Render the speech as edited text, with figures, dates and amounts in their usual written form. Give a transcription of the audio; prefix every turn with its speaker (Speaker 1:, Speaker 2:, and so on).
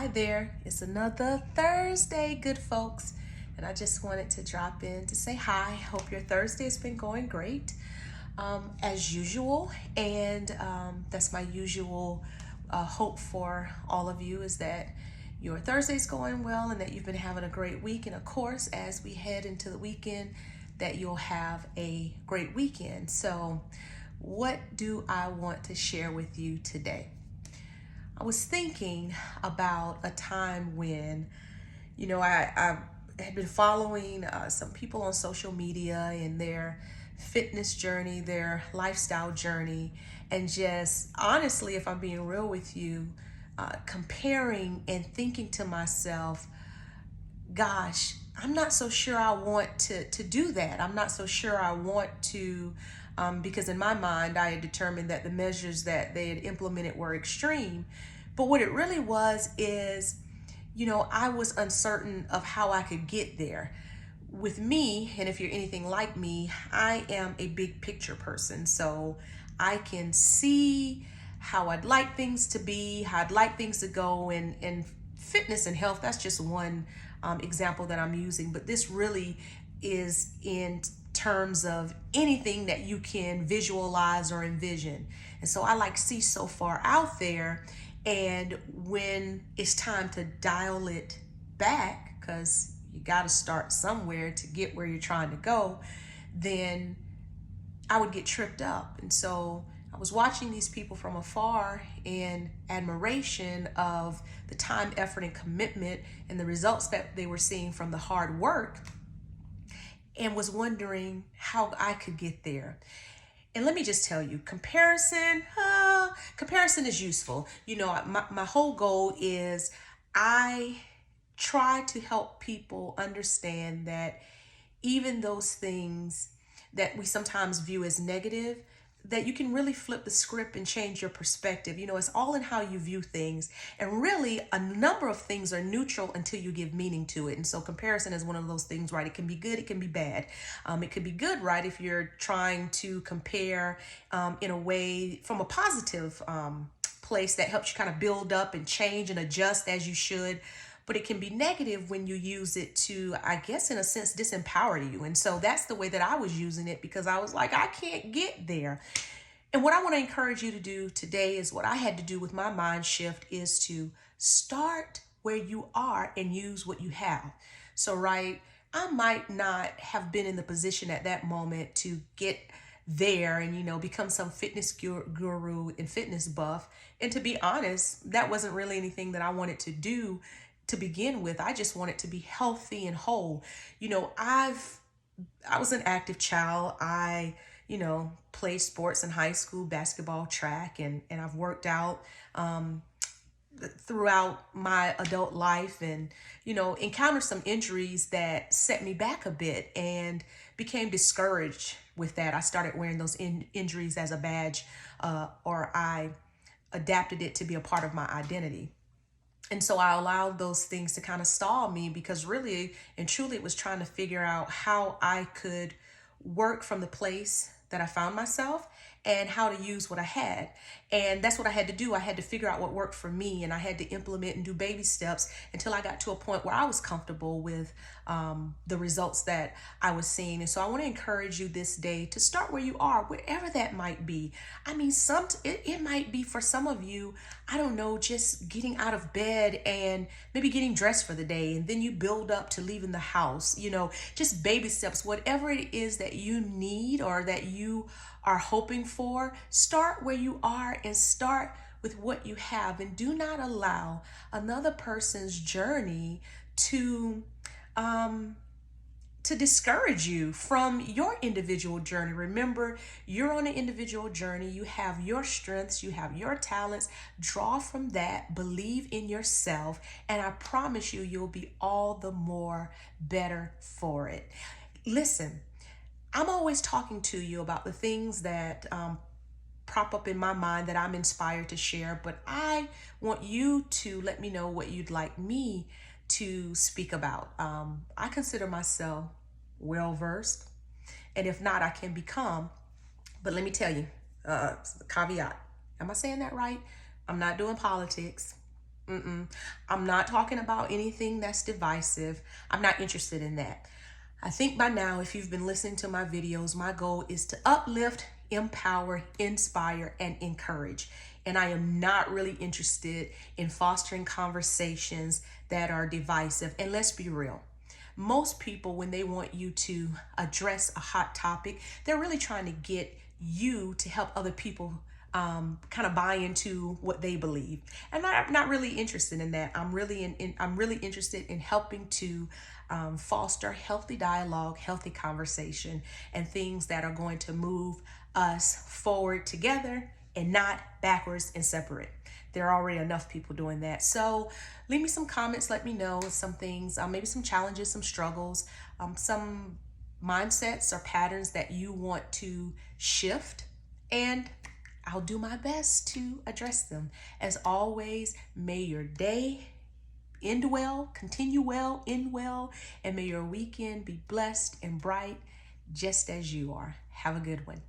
Speaker 1: Hi there, it's another Thursday, good folks, and I just wanted to drop in to say hi. Hope your Thursday has been going great, as usual, and that's my usual hope for all of you is that your Thursday's going well and that you've been having a great week, and of course, as we head into the weekend, that you'll have a great weekend. So, what do I want to share with you today? I was thinking about a time when, I had been following some people on social media and their fitness journey, their lifestyle journey, and just honestly, if I'm being real with you, comparing and thinking to myself, gosh, I'm not so sure I want to do that. I'm not so sure I want to, because in my mind, I had determined that the measures that they had implemented were extreme. But what it really was is, I was uncertain of how I could get there. With me, and if you're anything like me, I am a big picture person. So I can see how I'd like things to be, how I'd like things to go, and fitness and health, that's just one example that I'm using. But this really is in terms of anything that you can visualize or envision. And so I like see so far out there. And when it's time to dial it back, because you got to start somewhere to get where you're trying to go, then I would get tripped up. And so I was watching these people from afar in admiration of the time, effort, and commitment and the results that they were seeing from the hard work, and was wondering how I could get there. And let me just tell you, comparison is useful. My whole goal is I try to help people understand that even those things that we sometimes view as negative, that you can really flip the script and change your perspective. It's all in how you view things. And really, a number of things are neutral until you give meaning to it. And so comparison is one of those things, right? It can be good, it can be bad. It could be good, right, if you're trying to compare in a way from a positive place that helps you kind of build up and change and adjust as you should. But it can be negative when you use it to, I guess, in a sense, disempower you. And so that's the way that I was using it, because I was like, I can't get there. And what I want to encourage you to do today is what I had to do with my mind shift, is to start where you are and use what you have. So, right, I might not have been in the position at that moment to get there and become some fitness guru and fitness buff. And to be honest, that wasn't really anything that I wanted to do to begin with. I just wanted to be healthy and whole. I was an active child. I played sports in high school, basketball, track, and I've worked out throughout my adult life, and encountered some injuries that set me back a bit and became discouraged with that. I started wearing those injuries as a badge, or I adapted it to be a part of my identity. And so I allowed those things to kind of stall me, because really and truly it was trying to figure out how I could work from the place that I found myself and how to use what I had. And that's what I had to do. I had to figure out what worked for me, and I had to implement and do baby steps until I got to a point where I was comfortable with the results that I was seeing. And so I want to encourage you this day to start where you are, wherever that might be. I mean, it might be for some of you, I don't know, just getting out of bed and maybe getting dressed for the day, and then you build up to leaving the house, just baby steps, whatever it is that you need or that you are hoping for. Start where you are and start with what you have, and do not allow another person's journey to discourage you from your individual journey. Remember, you're on an individual journey. You have your strengths, you have your talents. Draw from that, believe in yourself, and I promise you, you'll be all the more better for it. Listen, I'm always talking to you about the things that prop up in my mind that I'm inspired to share, but I want you to let me know what you'd like me to speak about. I consider myself well versed, and if not, I can become. But let me tell you, caveat. Am I saying that right? I'm not doing politics. I'm not talking about anything that's divisive. I'm not interested in that. I think by now, if you've been listening to my videos, my goal is to uplift, empower, inspire, and encourage. And I am not really interested in fostering conversations that are divisive. And let's be real. Most people, when they want you to address a hot topic, they're really trying to get you to help other people kind of buy into what they believe, and I'm not really interested in that. I'm really interested in helping to foster healthy dialogue, healthy conversation, and things that are going to move us forward together and not backwards and separate. There are already enough people doing that. So leave me some comments. Let me know some things, maybe some challenges, some struggles, some mindsets or patterns that you want to shift, and I'll do my best to address them. As always, may your day end well, continue well, end well, and may your weekend be blessed and bright just as you are. Have a good one.